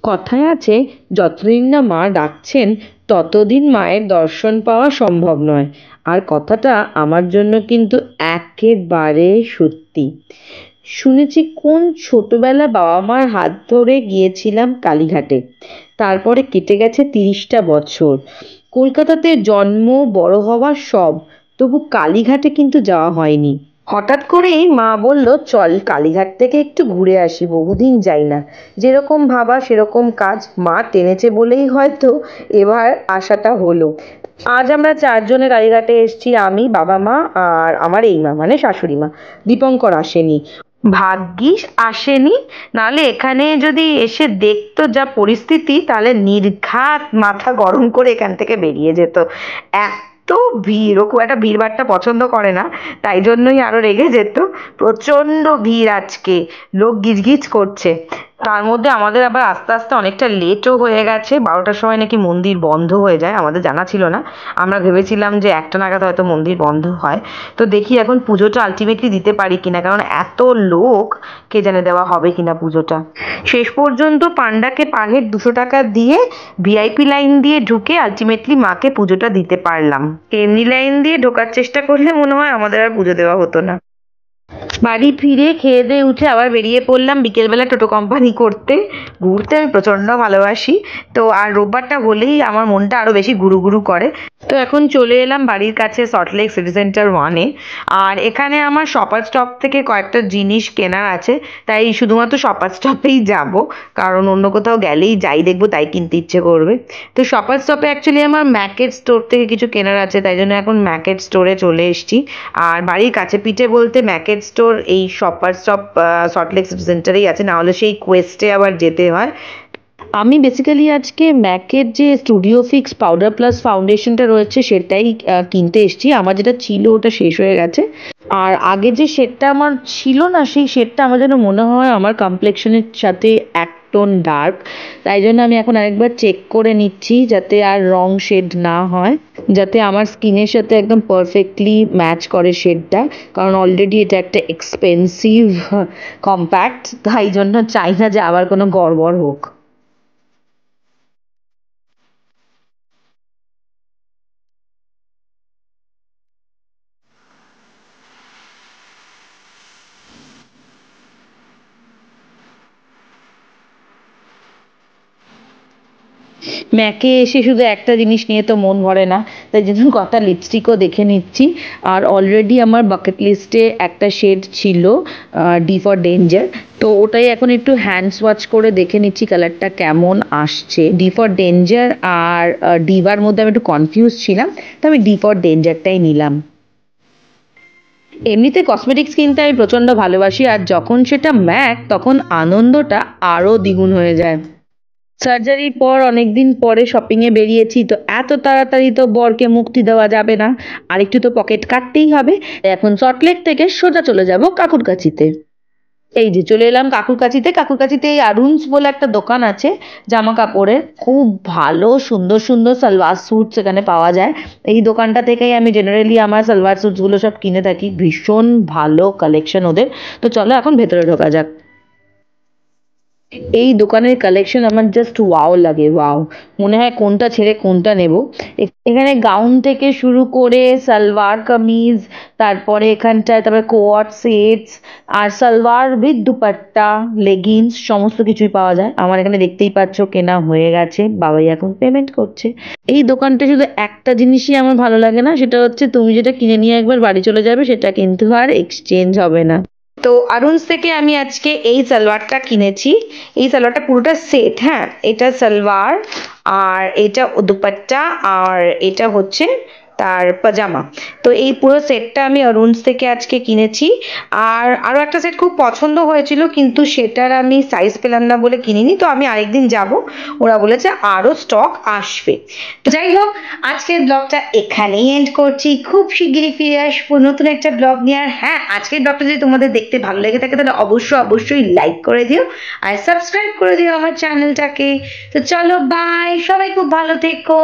কথায় আছে, যতদিন না মা ডাকছেন ততদিন মায়ের দর্শন পাওয়া সম্ভব নয়। আর কথাটা আমার জন্য কিন্তু একেবারে সত্যি। শুনেছি কোন ছোটবেলা বাবা মার হাত ধরে গিয়েছিলাম কালীঘাটে, তারপরে কেটে গেছে 30টা বছর। কলকাতাতে জন্ম, বড় হওয়া সব, তবু কালীঘাটে কিন্তু যাওয়া হয়নি। হঠাৎ করেই মা বলল, চল কালীঘাট থেকে একটু ঘুরে আসি, বহুদিন যাই না। যেরকম ভাবা সেরকম কাজ, মা টেনেছে বলেই হয়তো এবার আসাটা হলো। আজ আমরা 4 জনে কালীঘাটে এসেছি, আমি, বাবা মা আর আমার এই মা মানে শাশুড়ি মা। দীপঙ্কর আসেনি, ভাগ্যিস আসেনি, নাহলে এখানে যদি এসে দেখতো যা পরিস্থিতি তাহলে নির্ঘাত মাথা গরম করে এখান থেকে বেরিয়ে যেত। এত ভিড়, ও খুব একটা ভিড়ভাট্টা পছন্দ করে না, তাই জন্যই আরো রেগে যেত। প্রচন্ড ভিড় আজকে, লোক গিজগিজ করছে। তার মধ্যে আমাদের আবার আস্তে আস্তে অনেকটা লেটও হয়ে গেছে, 12টার সময় নাকি মন্দির বন্ধ হয়ে যায়, আমাদের জানা ছিল না। আমরা ভেবেছিলাম যে 1টা নাগাদ হয়তো মন্দির বন্ধ হয়। তো দেখি এখন পুজোটা আলটিমেটলি দিতে পারি কিনা, কারণ এত লোক, কে জানে দেওয়া হবে কিনা পুজোটা। শেষ পর্যন্ত পান্ডাকে পার হেড 200 টাকা দিয়ে ভিআইপি লাইন দিয়ে ঢুকে আলটিমেটলি মাকে পুজোটা দিতে পারলাম। এমনি লাইন দিয়ে ঢোকার চেষ্টা করলে মনে হয় আমাদের আর পুজো দেওয়া হতো না। বাড়ি ফিরে খেয়ে দিয়ে উঠে আবার বেরিয়ে পড়লাম বিকেলবেলা টোটো কোম্পানি করতে। ঘুরতে আমি প্রচণ্ড ভালোবাসি, তো আর রোববারটা হলেই আমার মনটা আরও বেশি গুরু গুরু করে। তো এখন চলে এলাম বাড়ির কাছে সল্টলেক সিটি সেন্টার 1-এ। আর এখানে আমার শপার স্টপ থেকে কয়েকটা জিনিস কেনার আছে, তাই শুধুমাত্র শপার স্টপেই যাব, কারণ অন্য কোথাও গেলেই যাই দেখবো তাই কিনতে ইচ্ছে করবে। তো শপার স্টপে অ্যাকচুয়ালি আমার ম্যাকের স্টোর থেকে কিছু কেনার আছে, তাই জন্য এখন ম্যাকের স্টোরে চলে এসেছি। আর বাড়ির কাছে পিঠে বলতে ম্যাকের স্টোর এই শপার স্টপ সল্টলেক সিটি সেন্টারেই আছে, না হলে সেই কোয়েস্টে আবার যেতে হয়। আমি বেসিক্যালি আজকে ম্যাকের যে স্টুডিও ফিক্স পাউডার প্লাস ফাউন্ডেশনটা রয়েছে সেটাই কিনতে এসেছি। আমার যেটা ছিল ওটা শেষ হয়ে গেছে। আর আগে যে শেডটা আমার ছিল না, সেই শেডটা আমার যেন মনে হয় আমার কমপ্লেক্সনের সাথে এক টোন ডার্ক, তাই জন্য আমি এখন আরেকবার চেক করে নিচ্ছি যাতে আর রং শেড না হয়, যাতে আমার স্কিনের সাথে একদম পারফেক্টলি ম্যাচ করে শেডটা। কারণ অলরেডি এটা একটা এক্সপেন্সিভ কম্প্যাক্ট, তাই জন্য চাই না যে আবার কোনো গড়বড় হোক। ম্যাকে এসে শুধু একটা জিনিস নিয়ে তো মন ভরে না, তাই জন্য কটা লিপস্টিকও দেখে নিচ্ছি। আর অলরেডি আমার বাকেট লিস্টে একটা শেড ছিল, ডি ফর ডেঞ্জার, তো ওটাই এখন একটু হ্যান্ড সোয়াচ করে দেখে নিচ্ছি কালারটা কেমন আসছে। ডি ফর ডেঞ্জার আর ডিভার মধ্যে আমি একটু কনফিউজ ছিলাম, তো আমি ডি ফর ডেঞ্জারটাই নিলাম। এমনিতে কসমেটিক্স কিনতে আমি প্রচণ্ড ভালোবাসি, আর যখন সেটা ম্যাক তখন আনন্দটা আরও দ্বিগুণ হয়ে যায়। সার্জারির পর অনেকদিন পরে শপিংয়ে বেরিয়েছি, তো এত তাড়াতাড়ি তো বরকে মুক্তি দেওয়া যাবে না, আর একটু তো পকেট কাটতেই হবে। এখন সল্টলেক থেকে সোজা চলে যাব কাকুর কাছিতে। এই যে চলে এলাম কাকুর কাছিতে। কাকুর কাছিতে এই আরুনস বলে একটা দোকান আছে জামা কাপড়ের, খুব ভালো সুন্দর সুন্দর সালোয়ার স্যুট সেখানে পাওয়া যায়। এই দোকানটা থেকেই আমি জেনারেলি আমার সালোয়ার স্যুটসগুলো সব কিনে থাকি, ভীষণ ভালো কালেকশন ওদের। তো চলো এখন ভেতরে ঢোকা যাক। এই দোকানের কালেকশন আমার জাস্ট ওয়াও লাগে, ওয়াও, মনে হয় কোনটা ছেড়ে কোনটা নেব। এখানে গাউন থেকে শুরু করে সালোয়ার কামিজ, তারপরে এখানটায় তারপরে কোয়াট সেটস, আর সালোয়ার উইথ দুপাট্টা, লেগিংস সমস্ত কিছুই পাওয়া যায়। আমার এখানে দেখতেই পাচ্ছ কেনা হয়ে গেছে, বাবাই এখন পেমেন্ট করছে। এই দোকানটা শুধু একটা জিনিসই আমার ভালো লাগে না, সেটা হচ্ছে তুমি যেটা কিনে নিয়ে একবার বাড়ি চলে যাবে সেটা কিন্তু আর এক্সচেঞ্জ হবে না। তো আরুনস থেকে আমি আজকে এই সালোয়ারটা কিনেছি। এই সালোয়ারটা পুরোটা সেট, হ্যাঁ, এটা সালোয়ার আর এটা দুপাট্টা আর এটা হচ্ছে তার পাজামা। তো এই পুরো সেটটা আমি অরুণস থেকে আজকে কিনেছি। আর আরও একটা সেট খুব পছন্দ হয়েছিল, কিন্তু সেটার আমি সাইজ পেলাম না বলে কিনিনি, তো আমি আরেকদিন যাব, ওরা বলেছে আরও স্টক আসবে। তো যাই হোক, আজকের ব্লগটা এখানেই এন্ড করছি, খুব শিগগিরই ফিরে আসবো নতুন একটা ব্লগ নিয়ে। আর হ্যাঁ, আজকের ব্লগটা যদি তোমাদের দেখতে ভালো লেগে থাকে তাহলে অবশ্যই লাইক করে দিও আর সাবস্ক্রাইব করে দিও আমার চ্যানেলটাকে। তো চলো বাই, সবাই খুব ভালো থেকো।